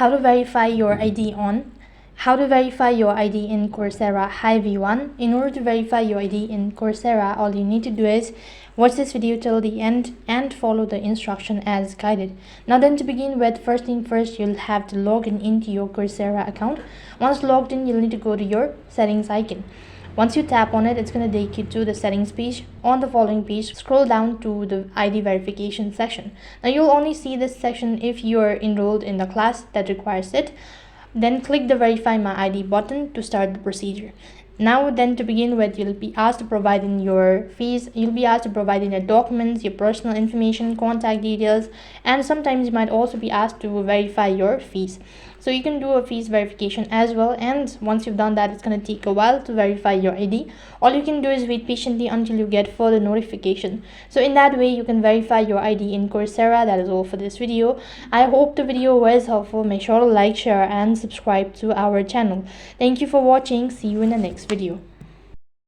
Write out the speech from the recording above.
How to verify your ID on. How to verify your ID in Coursera. Hi everyone. In order to verify your ID in Coursera, all you need to do is watch this video till the end and follow the instruction as guided. Now then, to begin with, first thing first, you'll have to log into your Coursera account. Once logged in, you'll need to go to your settings icon. Once you tap on it, it's going to take you to the settings page. On the following page, scroll down to the ID verification section. Now you'll only see this section if you are enrolled in the class that requires it. Then click the verify my ID button to start the procedure. Now then, to begin with, you'll be asked to provide in your fees. You'll be asked to provide in your documents, your personal information, contact details, and sometimes you might also be asked to verify your fees. So you can do a fees verification as well, and once you've done that, it's going to take a while to verify your ID. All you can do is wait patiently until you get further notification. So in that way, you can verify your ID in Coursera. That is all for this video. I hope the video was helpful. Make sure to like, share, and subscribe to our channel. Thank you for watching. See you in the next video.